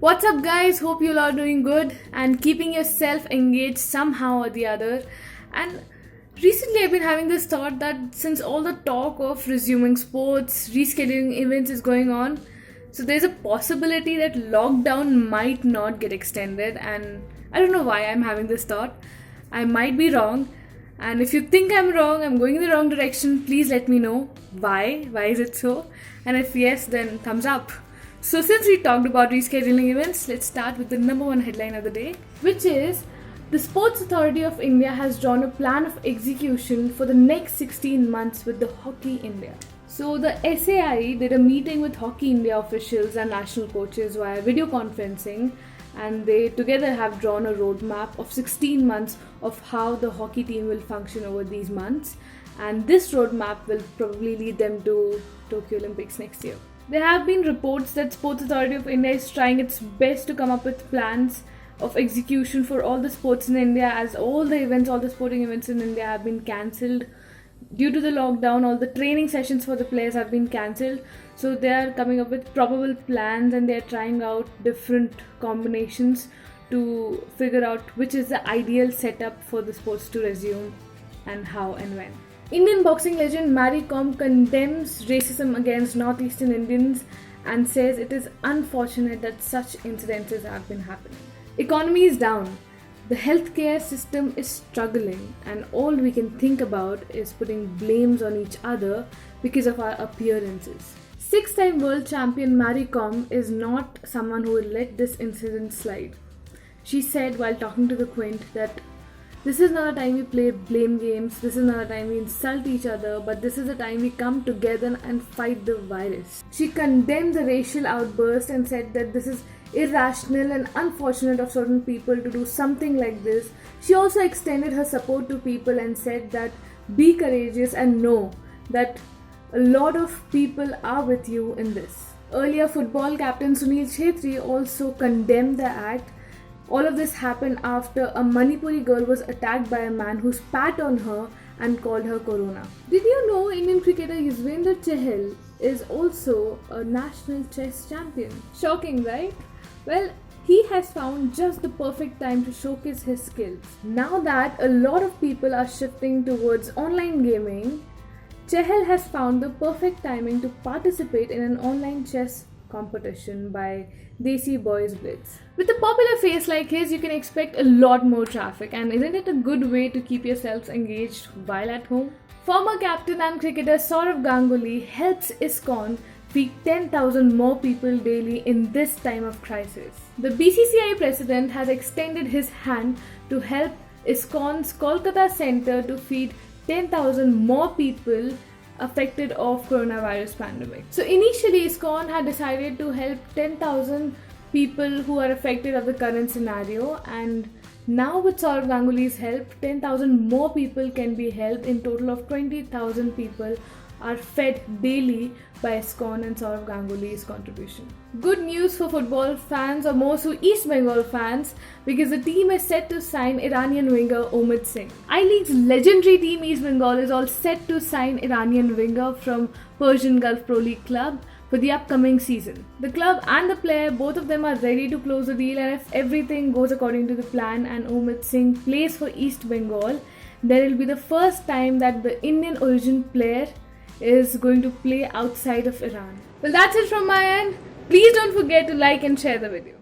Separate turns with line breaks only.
What's up, guys? Hope you all are doing good and keeping yourself engaged somehow or the other. And recently, I've been having this thought that since all the talk of resuming sports, rescheduling events is going on, so there's a possibility that lockdown might not get extended. And I don't know why I'm having this thought. I might be wrong. And if you think I'm wrong, I'm going in the wrong direction, please let me know why. Why is it so? And if yes, then thumbs up. So since we talked about rescheduling events, let's start with the number one headline of the day, which is the Sports Authority of India has drawn a plan of execution for the next 16 months with the Hockey India. So the SAI did a meeting with Hockey India officials and national coaches via video conferencing, and they together have drawn a roadmap of 16 months of how the hockey team will function over these months, and this roadmap will probably lead them to Tokyo Olympics next year. There have been reports that Sports Authority of India is trying its best to come up with plans of execution for all the sports in India, as all the sporting events in India have been cancelled due to the lockdown. All the training sessions for the players have been cancelled, so they are coming up with probable plans and they are trying out different combinations to figure out which is the ideal setup for the sports to resume and how and when. Indian boxing legend Mary Kom condemns racism against Northeastern Indians and says it is unfortunate that such incidences have been happening. Economy is down. The healthcare system is struggling, and all we can think about is putting blames on each other because of our appearances. Six-time world champion Mary Kom is not someone who will let this incident slide. She said while talking to the Quint that this is not a time we play blame games, this is not a time we insult each other, but this is a time we come together and fight the virus. She condemned the racial outburst and said that this is irrational and unfortunate of certain people to do something like this. She also extended her support to people and said that be courageous and know that a lot of people are with you in this. Earlier, football captain Sunil Chhetri also condemned the act. All of this happened after a Manipuri girl was attacked by a man who spat on her and called her Corona. Did you know Indian cricketer Yuzvendra Chahal is also a national chess champion? Shocking, right? Well, he has found just the perfect time to showcase his skills. Now that a lot of people are shifting towards online gaming, Chahal has found the perfect timing to participate in an online chess competition by Desi Boys Blitz. With a popular face like his, you can expect a lot more traffic, and isn't it a good way to keep yourselves engaged while at home? Former captain and cricketer Sourav Ganguly helps ISKCON feed 10,000 more people daily in this time of crisis. The BCCI president has extended his hand to help ISKCON's Kolkata center to feed 10,000 more people affected of coronavirus pandemic. So initially ISKCON had decided to help 10,000 people who are affected of the current scenario, and now with Sourav Ganguly's help, 10,000 more people can be helped. In total of 20,000 people are fed daily by ISKCON and Sourav Ganguly's contribution. Good news for football fans, or more so East Bengal fans, because the team is set to sign Iranian winger Omid Singh. I-League's legendary team East Bengal is all set to sign Iranian winger from Persian Gulf Pro League club for the upcoming season. The club and the player, both of them are ready to close the deal, and if everything goes according to the plan and Omid Singh plays for East Bengal, then it will be the first time that the Indian origin player is going to play outside of Iran. Well, that's it from my end. Please don't forget to like and share the video.